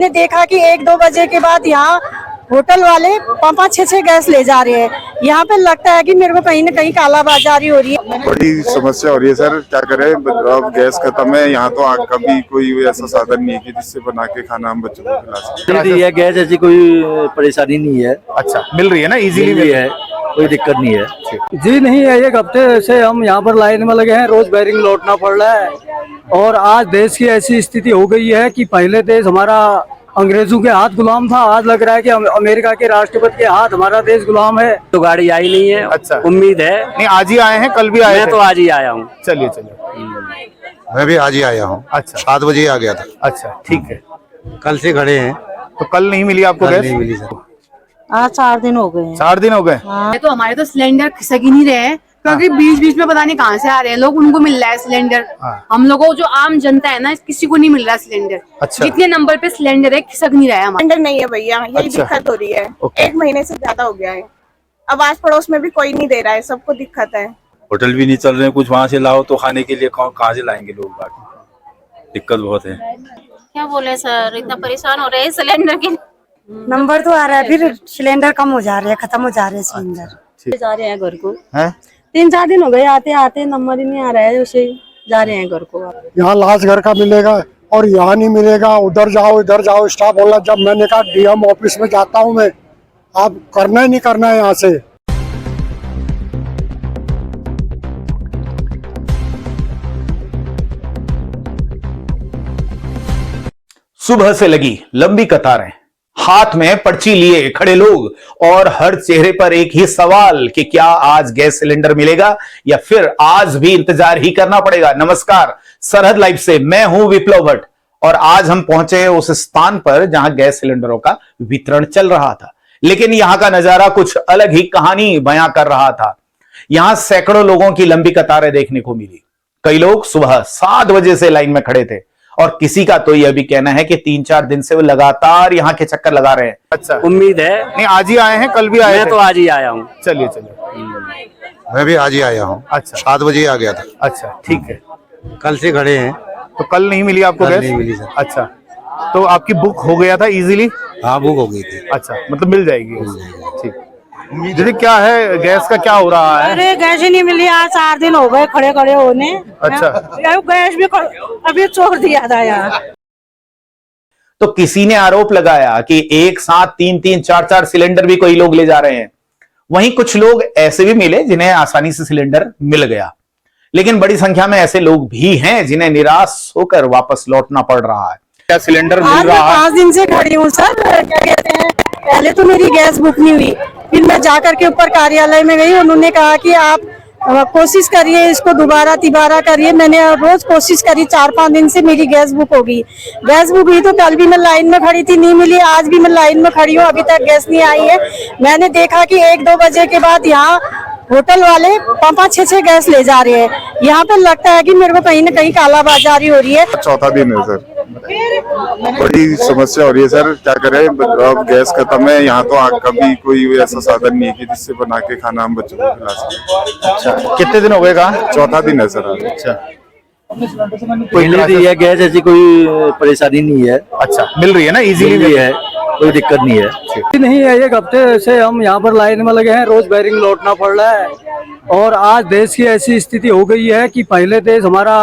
ने देखा कि 1-2 बजे के बाद यहाँ होटल वाले 5-6 गैस ले जा रहे हैं। यहाँ पे लगता है कि मेरे को कहीं न कहीं कालाबाजारी हो रही है। बड़ी समस्या हो रही है सर, क्या करें। अब गैस खत्म है यहाँ, तो आग का भी कोई ऐसा साधन नहीं है कि जिससे बना के खाना हम बच्चों को खिला सकें। ये गैस ऐसी कोई परेशानी नहीं है। अच्छा, मिल रही है ना, इजीली मिल है, कोई दिक्कत नहीं है। जी नहीं है, एक हफ्ते से हम यहाँ पर लाइन में लगे हैं, रोज बैरिंग लौटना पड़ रहा है। और आज देश की ऐसी स्थिति हो गई है कि पहले देश हमारा अंग्रेजों के हाथ गुलाम था, आज लग रहा है कि अमेरिका के राष्ट्रपति के हाथ हमारा देश गुलाम है। तो गाड़ी आई नहीं है। अच्छा, उम्मीद है। नहीं आज ही आए हैं, कल भी आए मैं थे? तो आज ही आया हूँ। चलिए चलिए। मैं भी आज ही आया हूँ। अच्छा, 7 बजे आ गया था। अच्छा ठीक है। कल से खड़े हैं। तो कल नहीं मिली आपको गैस? नहीं मिली सर। आज 4 दिन हो गए हैं। 4 दिन हो गए। तो हमारे तो सिलेंडर खिसक ही नहीं रहे हैं, क्योंकि बीच बीच में पता नहीं कहाँ से आ रहे हैं लोग, उनको मिल रहा है सिलेंडर। हम लोगों को जो आम जनता है ना, किसी को नहीं मिल रहा सिलेंडर। अच्छा। जितने नंबर पे सिलेंडर है खिसक नहीं रहा है हमारा। सिलेंडर नहीं है भैया, यही अच्छा। दिक्कत हो रही है। ओके। 1 महीने से ज्यादा हो गया है। अब आस पड़ोस में भी कोई नहीं दे रहा है, सबको दिक्कत है। होटल भी नहीं चल रहे हैं, कुछ वहाँ से लाओ तो खाने के लिए कहाँ से लाएंगे लोग बाकी, दिक्कत बहुत है। क्या बोले सर, इतना परेशान हो रहे हैं सिलेंडर के। नंबर तो आ रहा है, फिर सिलेंडर कम हो जा रहे हैं, खत्म हो जा रहे हैं सिलेंडर। जा रहे हैं घर को, हैं? 3-4 दिन हो गए, आते आते नंबर ही नहीं आ रहा है, उसे जा रहे हैं घर को। यहाँ लाश घर का मिलेगा और यहाँ नहीं मिलेगा, उधर जाओ इधर जाओ। स्टाफ बोला, जब मैंने कहा डीएम ऑफिस में जाता हूँ मैं, आप करना ही नहीं करना है यहाँ से। सुबह से लगी लंबी कतारें, हाथ में पर्ची लिए खड़े लोग और हर चेहरे पर एक ही सवाल कि क्या आज गैस सिलेंडर मिलेगा या फिर आज भी इंतजार ही करना पड़ेगा। नमस्कार, सरहद लाइव से मैं हूं विप्लव भट्ट और आज हम पहुंचे उस स्थान पर जहां गैस सिलेंडरों का वितरण चल रहा था। लेकिन यहां का नजारा कुछ अलग ही कहानी बयां कर रहा था। यहां सैकड़ों लोगों की लंबी कतारें देखने को मिली। कई लोग सुबह 7 बजे से लाइन में खड़े थे और किसी का तो यह भी कहना है कि 3-4 दिन से वो लगातार यहाँ के चक्कर लगा रहे हैं। अच्छा, उम्मीद है। नहीं आज ही आए हैं, कल भी आए मैं थे? तो आज ही आया हूँ। चलिए चलिए। मैं भी आज ही आया हूँ। अच्छा, 7 बजे आ गया था। अच्छा ठीक है। कल से खड़े हैं। तो कल नहीं मिली आपको कल गैस? नहीं मिली सर। अच्छा, तो आपकी बुक हो गया था इजीली? हाँ, बुक हो गई थी। अच्छा, मतलब मिल जाएगी। ठीक। दीदी क्या है, गैस का क्या हो रहा है? अरे गैस ही नहीं मिली, आज 4 दिन हो गए खड़े खड़े होने। अच्छा, गैस भी अभी छोड़ दिया था यहाँ। तो किसी ने आरोप लगाया कि एक साथ 3-3, 4-4 सिलेंडर भी कोई लोग ले जा रहे हैं। वहीं कुछ लोग ऐसे भी मिले जिन्हें आसानी से सिलेंडर मिल गया, लेकिन बड़ी संख्या में ऐसे लोग भी हैं जिन्हें निराश होकर वापस लौटना पड़ रहा है। क्या सिलेंडर मिल रहा है? 5 दिन से खड़ी हूँ सर। क्या कहते हैं, पहले तो मेरी गैस बुक नहीं हुई, फिर मैं जाकर के ऊपर कार्यालय में गई, उन्होंने कहा कि आप कोशिश करिए, इसको दोबारा तिबारा करिए। मैंने रोज कोशिश करी, 4-5 दिन से मेरी गैस बुक हो गई। गैस बुक हुई तो कल भी मैं लाइन में खड़ी थी, नहीं मिली। आज भी मैं लाइन में खड़ी हूँ, अभी तक गैस नहीं आई है। मैंने देखा कि 1-2 बजे के बाद यहाँ होटल वाले 5-6 गैस ले जा रहे हैं। यहाँ पे लगता है कि मेरे को कहीं न कहीं कालाबाजारी हो रही है। चौथा दिन है सर, बड़ी समस्या हो रही है सर, क्या करें। अब गैस खत्म है यहाँ, तो आग का भी कोई ऐसा साधन नहीं है कि जिससे बना के खाना हम बच्चों को खिला सकें। अच्छा, कितने दिन हो गए कहा? चौथा दिन है सर। अच्छा, ये गैस ऐसी कोई परेशानी नहीं है। अच्छा, मिल रही है ना, इजीली मिल रही है, कोई दिक्कत नहीं है। जी नहीं है, एक हफ्ते से हम यहाँ पर लाइन में लगे हैं, रोज बैरिंग लौटना पड़ रहा है। और आज देश की ऐसी स्थिति हो गई है कि पहले देश हमारा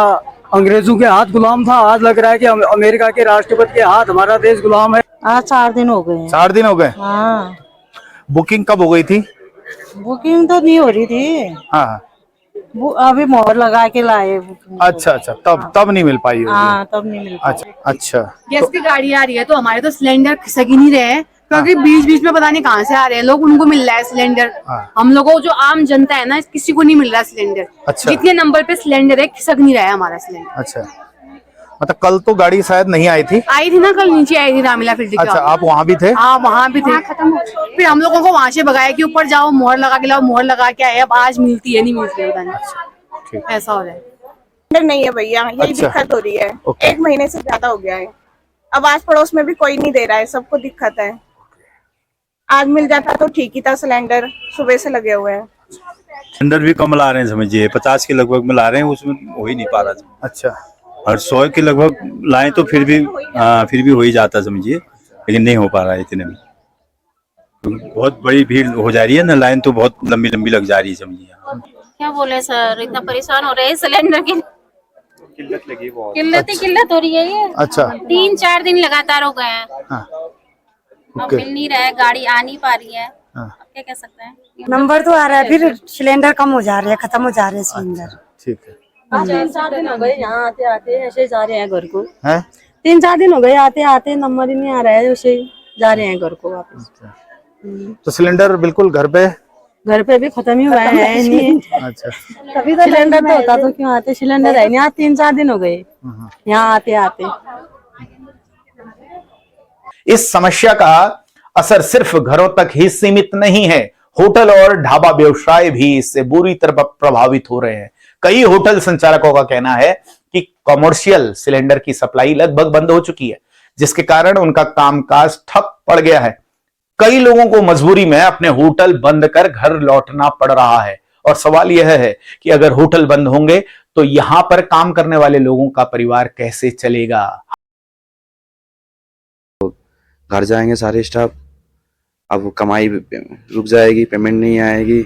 अंग्रेजों के हाथ गुलाम था, आज लग रहा है कि अमेरिका के राष्ट्रपति के हाथ हमारा देश गुलाम है। आज 4 दिन हो गए। 4 दिन हो गए। हाँ, बुकिंग कब हो गई थी? बुकिंग तो नहीं हो रही थी। हाँ, अभी मोहर लगा के लाए। अच्छा अच्छा, तब नहीं मिल पाई होगी। हाँ, तब नहीं मिल पाई। अच्छा अच्छा। गैस की गाड़ी आ रही है, तो हमारे तो सिलेंडर खिसक ही नहीं रहे हैं, क्योंकि बीच बीच में पता नहीं कहाँ से आ रहे हैं लोग, उनको मिल रहा है सिलेंडर। हम लोगों को जो आम जनता है ना, किसी को नहीं मिल रहा सिलेंडर। अच्छा। जितने नंबर पे सिलेंडर है खिसक नहीं रहा है हमारा सिलेंडर। अच्छा, मतलब कल तो गाड़ी शायद नहीं आई थी? आई थी ना, कल नीचे आई थी रामलीला फील्ड के। अच्छा, आप वहाँ भी थे? हाँ, वहाँ भी थे। फिर हम लोगों को वहाँ से भगाया कि ऊपर जाओ, मोहर लगा के लाओ, मोहर लगा के आए। अब आज मिलती है, नहीं मिलती है, पता नहीं ऐसा हो रहा है। सिलेंडर नहीं है भैया, यही अच्छा। दिक्कत हो रही है। ओके। 1 महीने से ज्यादा हो गया है। अब आस पड़ोस में भी कोई नहीं दे रहा है, सबको दिक्कत है। आज मिल जाता तो ठीक ही था, सिलेंडर सुबह से लगे हुए हैं। सिलेंडर भी कम ला रहे हैं, समझिए 50 के लगभग में ला रहे हैं, उसमें हो ही नहीं पा रहा। अच्छा, और 100 के लगभग लाएं तो फिर भी हो ही जाता समझिए, लेकिन नहीं हो पा रहा है इतने में। बहुत बड़ी भीड़ हो जा रही है ना, लाइन तो बहुत लंबी लंबी लग जा रही है समझिए। क्या बोले सर, इतना परेशान हो रहे हैं सिलेंडर की किल्लत लगी, बहुत किल्लत हो रही है ये। अच्छा 3-4 दिन लगातार हो गए हैं। हाँ। अब मिल नहीं रहा है, गाड़ी आ नहीं पा रही है। हाँ। अब क्या कह सकते हैं। नंबर तो आ रहा है, फिर सिलेंडर कम हो जा रहे हैं, खत्म हो जा रहे हैं सिलेंडर। ठीक है। 3-4 दिन हो गए यहाँ आते आते ऐसे जा रहे हैं घर को। हैं? 3-4 दिन हो गए आते आते, नंबर ही नहीं आ रहा है, ऐसे ही जा रहे हैं घर को वापस। तो सिलेंडर बिल्कुल घर पे भी खत्म ही हुआ है नहीं। अच्छा कभी तो सिलेंडर तो होता तो क्यों आते, सिलेंडर है नहीं। आज 3-4 दिन हो गए यहाँ आते आते। इस समस्या का असर सिर्फ घरों तक ही सीमित नहीं है, होटल और ढाबा व्यवसाय भी इससे बुरी तरह प्रभावित हो रहे हैं। कई होटल संचालकों का कहना है कि कमर्शियल सिलेंडर की सप्लाई लगभग बंद हो चुकी है, जिसके कारण उनका कामकाज ठप पड़ गया है। कई लोगों को मजबूरी में अपने होटल बंद कर घर लौटना पड़ रहा है और सवाल यह है कि अगर होटल बंद होंगे तो यहां पर काम करने वाले लोगों का परिवार कैसे चलेगा। घर जाएंगे सारे स्टाफ, अब कमाई रुक जाएगी, पेमेंट नहीं आएगी,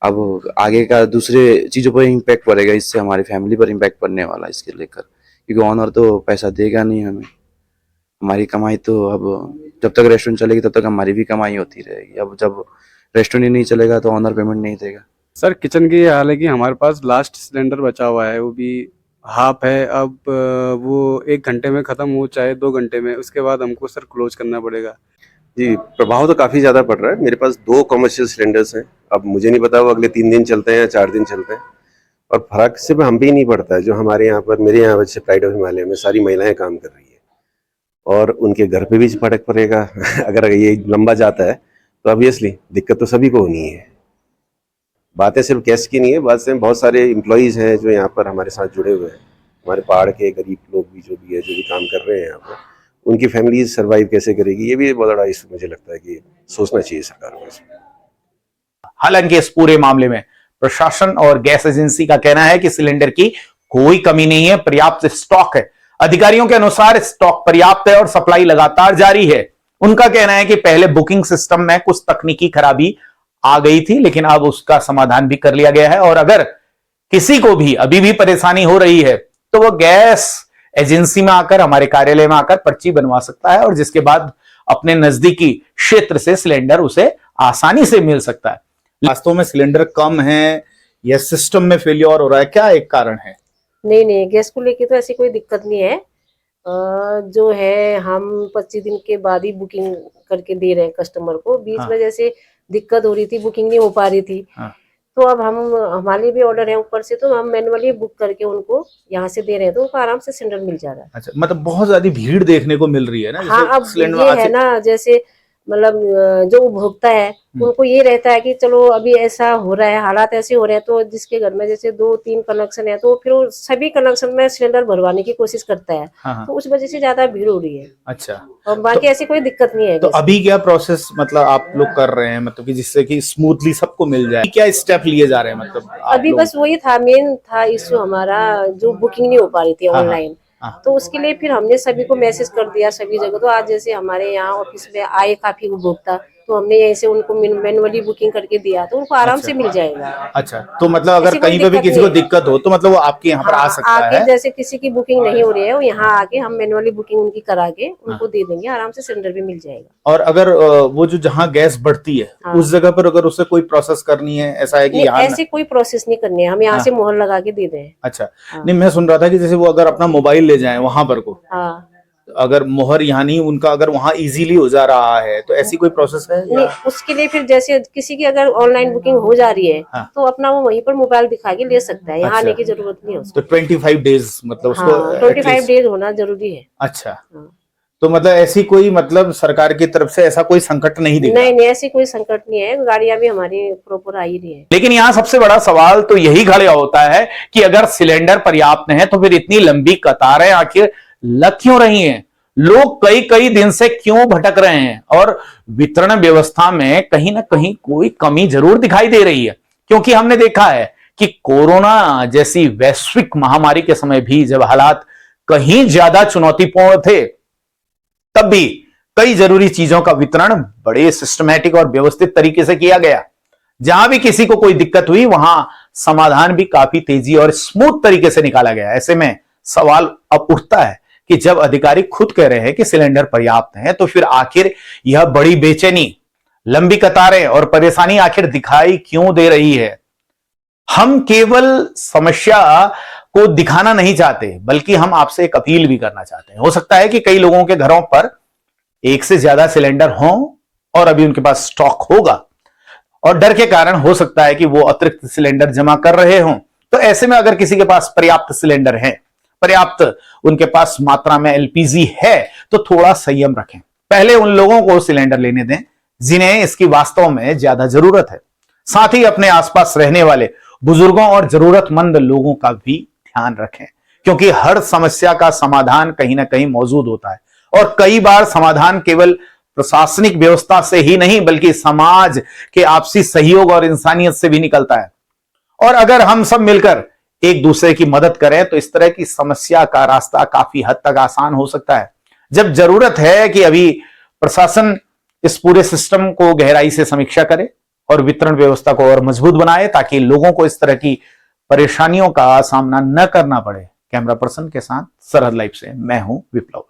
अब आगे का दूसरे चीज़ों पर इम्पैक्ट पड़ेगा, इससे हमारी फैमिली पर इम्पैक्ट पड़ने वाला है इसके लेकर, क्योंकि ऑनर तो पैसा देगा नहीं हमें। हमारी कमाई तो अब जब तक रेस्टोरेंट चलेगी तब तक हमारी भी कमाई होती रहेगी, अब जब रेस्टोरेंट ही नहीं चलेगा तो ऑनर पेमेंट नहीं देगा। सर किचन की हाल है कि हमारे पास लास्ट सिलेंडर बचा हुआ है, वो भी हाफ है। अब वो 1 घंटे में ख़त्म हो चाहे 2 घंटे में, उसके बाद हमको सर क्लोज करना पड़ेगा। जी प्रभाव तो काफ़ी ज़्यादा पड़ रहा है। मेरे पास 2 कमर्शियल सिलेंडर्स हैं। अब मुझे नहीं पता वो अगले 3 दिन चलते हैं या 4 दिन चलते हैं, और फर्क सिर्फ हम पे ही नहीं पड़ता है। जो हमारे यहाँ पर, मेरे यहाँ वैसे प्राइड ऑफ हिमालय में सारी महिलाएं काम कर रही है और उनके घर पे भी फर्क पड़ेगा। अगर ये लंबा जाता है तो ऑब्वियसली दिक्कत तो सभी को होनी है। बातें सिर्फ गैस की नहीं है, बात से बहुत सारे एम्प्लॉयज़ हैं जो यहाँ पर हमारे साथ जुड़े हुए हैं। हमारे पहाड़ के गरीब लोग भी जो भी है, जो भी काम कर रहे हैं यहाँ पर, उनकी फैमिलीज सर्वाइव कैसे करेगी, ये भी बहुत बड़ा इशू मुझे लगता है कि सोचना चाहिए सरकार को इसमें। हालांकि इस पूरे मामले में प्रशासन और गैस एजेंसी का कहना है कि सिलेंडर की कोई कमी नहीं है, पर्याप्त स्टॉक है। अधिकारियों के अनुसार स्टॉक पर्याप्त है और सप्लाई लगातार जारी है। उनका कहना है कि पहले बुकिंग सिस्टम में कुछ तकनीकी खराबी आ गई थी, लेकिन अब उसका समाधान भी कर लिया गया है और अगर किसी को भी अभी भी परेशानी हो रही है तो वो गैस एजेंसी में आकर, हमारे कार्यालय में आकर पर्ची बनवा सकता है और जिसके बाद अपने नजदीकी क्षेत्र से सिलेंडर उसे आसानी से मिल सकता है। वास्तव में सिलेंडर कम है या सिस्टम में फेलियर हो रहा है, क्या एक कारण है? नहीं, गैस को लेके तो ऐसी कोई दिक्कत नहीं है। जो है हम 25 दिन के बाद ही बुकिंग करके दे रहे हैं कस्टमर को। बीच में जैसे दिक्कत हो रही थी, बुकिंग नहीं हो पा रही थी, तो अब हमारे भी ऑर्डर है ऊपर से, तो हम मैनुअली बुक करके उनको यहाँ से दे रहे हैं, तो उनको आराम से सिलेंडर मिल जा रहा है। अच्छा, मतलब बहुत ज्यादा भीड़ देखने को मिल रही है ना। हाँ, अब ये है ना, जैसे मतलब जो उपभोक्ता है उनको ये रहता है कि चलो अभी ऐसा हो रहा है, हालात ऐसे हो रहे हैं, तो जिसके घर में जैसे 2-3 कनेक्शन है तो फिर वो सभी कनेक्शन में सिलेंडर भरवाने की कोशिश करता है। तो उस वजह से ज्यादा भीड़ हो रही है। अच्छा, और बाकी ऐसी कोई दिक्कत नहीं है। तो अभी क्या प्रोसेस मतलब आप लोग कर रहे हैं, मतलब कि जिससे कि स्मूथली सबको मिल जाए, क्या स्टेप लिए जा रहे हैं? मतलब अभी बस वही था, मेन था इश्यू हमारा, जो बुकिंग नहीं हो पा रही थी ऑनलाइन, तो उसके लिए फिर हमने सभी को मैसेज कर दिया सभी जगह। तो आज जैसे हमारे यहाँ ऑफिस में आए काफी उपभोक्ता, तो हमने ऐसे उनको मैनुअली बुकिंग करके दिया, तो उनको आराम से मिल जाएगा। अच्छा, तो मतलब अगर कहीं पे भी किसी को दिक्कत हो तो मतलब वो आपके यहाँ पर आ सकता है। जैसे किसी की बुकिंग नहीं हो रही है, वो यहाँ आके हम मैनुअली बुकिंग उनकी करा के उनको दे देंगे, आराम से सिलेंडर भी मिल जाएगा। और अगर वो जो जहाँ गैस बढ़ती है उस जगह पर अगर उसे कोई प्रोसेस करनी है, ऐसा है कि यहाँ ऐसे कोई प्रोसेस नहीं करनी है, हम यहाँ से मोहर लगा के दे दें। अच्छा, नहीं मैं सुन रहा था कि जैसे वो अगर अपना मोबाइल ले जाए वहां पर को, अगर मोहर यहाँ नहीं, उनका अगर वहाँ इजीली हो जा रहा है, तो ऐसी कोई प्रोसेस है? नहीं, उसके लिए फिर जैसे किसी की अगर ऑनलाइन बुकिंग हो जा रही है तो अपना वो वहीं पर मोबाइल दिखा के ले सकता है, यहाँ आने की जरूरत नहीं है उसको। तो 25 डेज मतलब उसको 25 डेज होना जरूरी है। अच्छा, तो मतलब ऐसी कोई मतलब सरकार की तरफ से ऐसा कोई संकट नहीं दिख रहा? नहीं, ऐसी कोई संकट नहीं है, गाड़ियां भी हमारी प्रॉपर आ ही रही है। लेकिन यहाँ सबसे बड़ा सवाल तो यही खड़ा होता है कि अगर सिलेंडर पर्याप्त है तो फिर इतनी लंबी कतारें आखिर लग क्यों रही हैं? लोग कई दिन से क्यों भटक रहे हैं? और वितरण व्यवस्था में कहीं ना कहीं कोई कमी जरूर दिखाई दे रही है, क्योंकि हमने देखा है कि कोरोना जैसी वैश्विक महामारी के समय भी जब हालात कहीं ज्यादा चुनौतीपूर्ण थे, तब भी कई जरूरी चीजों का वितरण बड़े सिस्टमैटिक और व्यवस्थित तरीके से किया गया। जहां भी किसी को कोई दिक्कत हुई, वहां समाधान भी काफी तेजी और स्मूथ तरीके से निकाला गया। ऐसे में सवाल अब उठता है कि जब अधिकारी खुद कह रहे हैं कि सिलेंडर पर्याप्त हैं, तो फिर आखिर यह बड़ी बेचैनी, लंबी कतारें और परेशानी आखिर दिखाई क्यों दे रही है? हम केवल समस्या को दिखाना नहीं चाहते, बल्कि हम आपसे एक अपील भी करना चाहते हैं। हो सकता है कि कई लोगों के घरों पर एक से ज्यादा सिलेंडर हों और अभी उनके पास स्टॉक होगा, और डर के कारण हो सकता है कि वो अतिरिक्त सिलेंडर जमा कर रहे हों। तो ऐसे में अगर किसी के पास पर्याप्त सिलेंडर है, पर्याप्त उनके पास मात्रा में एलपीजी है, तो थोड़ा संयम रखें। पहले उन लोगों को सिलेंडर लेने दें जिन्हें इसकी वास्तव में ज्यादा जरूरत है। साथ ही अपने आसपास रहने वाले बुजुर्गों और जरूरतमंद लोगों का भी ध्यान रखें, क्योंकि हर समस्या का समाधान कहीं ना कहीं मौजूद होता है, और कई बार समाधान केवल प्रशासनिक व्यवस्था से ही नहीं, बल्कि समाज के आपसी सहयोग और इंसानियत से भी निकलता है। और अगर हम सब मिलकर एक दूसरे की मदद करें, तो इस तरह की समस्या का रास्ता काफी हद तक आसान हो सकता है। जब जरूरत है कि अभी प्रशासन इस पूरे सिस्टम को गहराई से समीक्षा करे और वितरण व्यवस्था को और मजबूत बनाए, ताकि लोगों को इस तरह की परेशानियों का सामना न करना पड़े। कैमरा पर्सन के साथ सरहद लाइव से मैं हूं विप्लव।